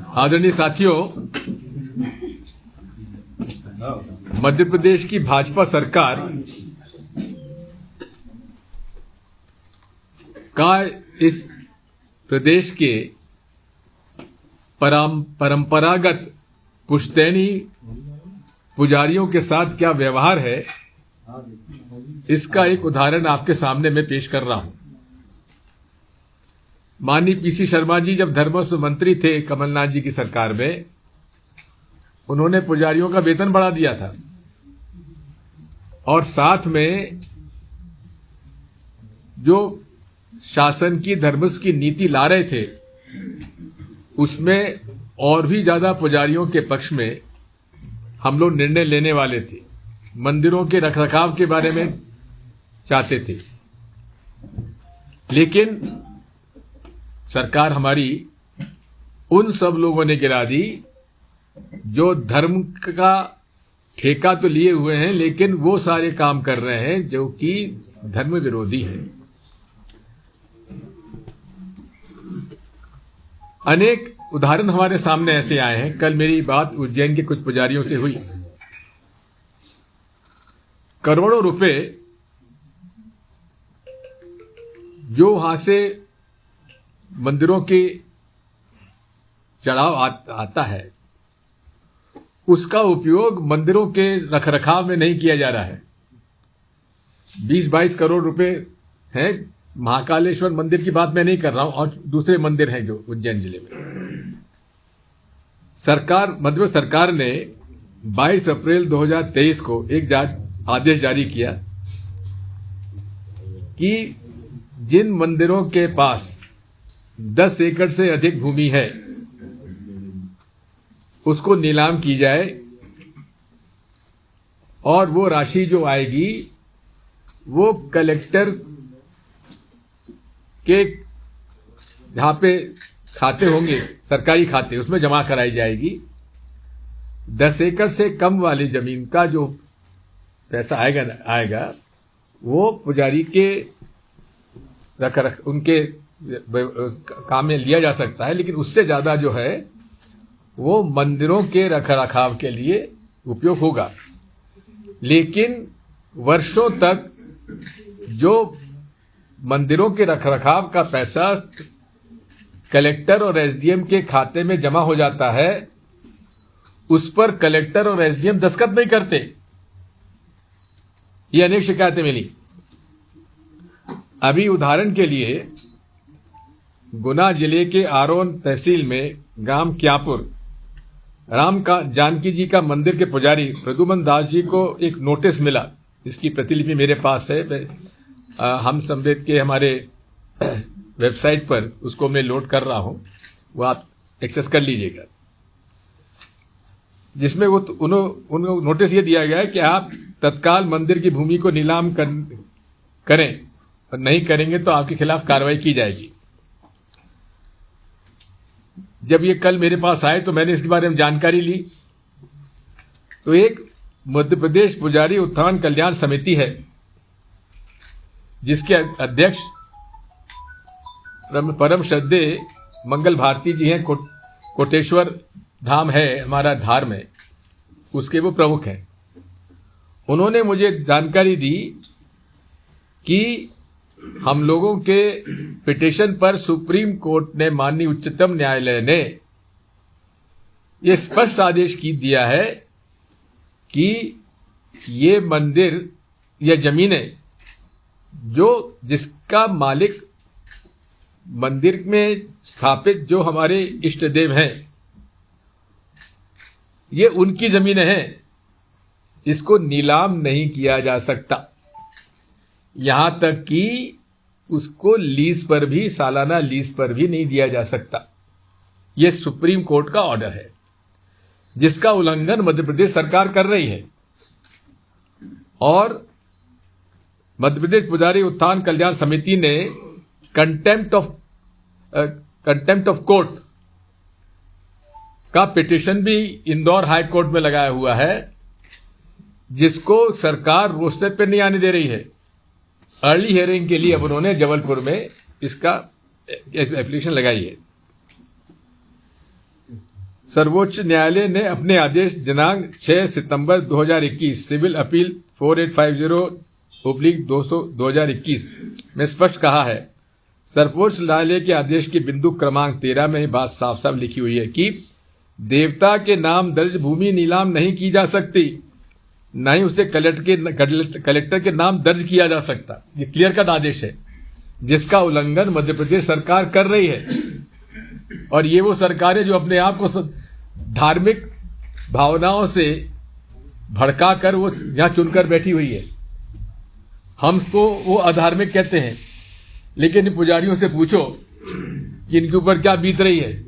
आदरणीय साथियों, मध्य प्रदेश की भाजपा सरकार का इस प्रदेश के परंपरागत पुश्तैनी पुजारियों के साथ क्या व्यवहार है, इसका एक उदाहरण आपके सामने मैं पेश कर रहा हूं। माननीय पीसी शर्मा जी जब धर्मस्व मंत्री थे कमलनाथ जी की सरकार में, उन्होंने पुजारियों का वेतन बढ़ा दिया था और साथ में जो शासन की धर्मस्व की नीति ला रहे थे उसमें और भी ज्यादा पुजारियों के पक्ष में हम लोग निर्णय लेने वाले थे। मंदिरों के रखरखाव के बारे में चाहते थे, लेकिन सरकार हमारी उन सब लोगों ने गिरा दी जो धर्म का ठेका तो लिए हुए हैं लेकिन वो सारे काम कर रहे हैं जो कि धर्म विरोधी है। अनेक उदाहरण हमारे सामने ऐसे आए हैं। कल मेरी बात उज्जैन के कुछ पुजारियों से हुई। करोड़ों रुपए जो वहां से मंदिरों के चढ़ाव आता है, उसका उपयोग मंदिरों के रखरखाव में नहीं किया जा रहा है। 20-22 करोड़ रुपए हैं। महाकालेश्वर मंदिर की बात मैं नहीं कर रहा हूं, और दूसरे मंदिर हैं जो उज्जैन जिले में। मध्य प्रदेश सरकार ने 22 अप्रैल 2023 को एक आदेश जारी किया कि जिन मंदिरों के पास 10 एकड़ से अधिक भूमि है उसको नीलाम की जाए और वो राशि जो आएगी वो कलेक्टर के जहां पे खाते होंगे, सरकारी खाते, उसमें जमा कराई जाएगी। 10 एकड़ से कम वाली जमीन का जो पैसा आएगा वो पुजारी के उनके काम में लिया जा सकता है, लेकिन उससे ज्यादा जो है वो मंदिरों के रखरखाव के लिए उपयोग होगा। लेकिन वर्षों तक जो मंदिरों के रखरखाव का पैसा कलेक्टर और एसडीएम के खाते में जमा हो जाता है, उस पर कलेक्टर और एसडीएम दस्तखत नहीं करते। ये अनेक शिकायतें मिली। अभी उदाहरण के लिए गुना जिले के आरोन तहसील में गांव क्यापुर जानकी जी का मंदिर के पुजारी प्रदुमन दास जी को एक नोटिस मिला। इसकी प्रतिलिपि मेरे पास है। हम संवेद के हमारे वेबसाइट पर उसको मैं लोड कर रहा हूं, वो आप एक्सेस कर लीजिएगा। जिसमें उनको नोटिस ये दिया गया है कि आप तत्काल मंदिर की भूमि को नीलाम करें, और नहीं करेंगे तो आपके खिलाफ कार्रवाई की जाएगी। जब ये कल मेरे पास आए तो मैंने इसके बारे में जानकारी ली। तो एक मध्य प्रदेश पुजारी उत्थान कल्याण समिति है जिसके अध्यक्ष परम श्रद्धेय मंगल भारती जी हैं। कोटेश्वर धाम है हमारा धार में, उसके वो प्रमुख हैं। उन्होंने मुझे जानकारी दी कि हम लोगों के पिटीशन पर सुप्रीम कोर्ट ने, माननीय उच्चतम न्यायालय ने यह स्पष्ट आदेश दिया है कि ये मंदिर या जमीनें जिसका मालिक मंदिर में स्थापित जो हमारे इष्ट देव हैं, ये उनकी जमीनें हैं, इसको नीलाम नहीं किया जा सकता। यहां तक कि उसको लीज पर भी, सालाना लीज पर भी नहीं दिया जा सकता। यह सुप्रीम कोर्ट का ऑर्डर है जिसका उल्लंघन मध्य प्रदेश सरकार कर रही है। और मध्य प्रदेश पुजारी उत्थान कल्याण समिति ने कंटेम्प्ट ऑफ कोर्ट का पिटीशन भी इंदौर हाई कोर्ट में लगाया हुआ है, जिसको सरकार रोस्टर पे नहीं आने दे रही है। अर्ली हियरिंग के लिए अब उन्होंने जबलपुर में इसका एप्लीकेशन लगाई है। सर्वोच्च न्यायालय ने अपने आदेश दिनांक 6 सितंबर 2021 सिविल अपील 4850/2021 में स्पष्ट कहा है। सर्वोच्च न्यायालय के आदेश के बिंदु क्रमांक 13 में बात साफ साफ लिखी हुई है कि देवता के नाम दर्ज भूमि नीलाम नहीं की जा सकती, न ही उसे कलेक्टर के नाम दर्ज किया जा सकता। ये क्लियर कट आदेश है जिसका उल्लंघन मध्य प्रदेश सरकार कर रही है। और ये वो सरकार है जो अपने आप को धार्मिक भावनाओं से भड़का कर वो यहां चुनकर बैठी हुई है। हमको वो अधार्मिक कहते हैं, लेकिन पुजारियों से पूछो कि इनके ऊपर क्या बीत रही है।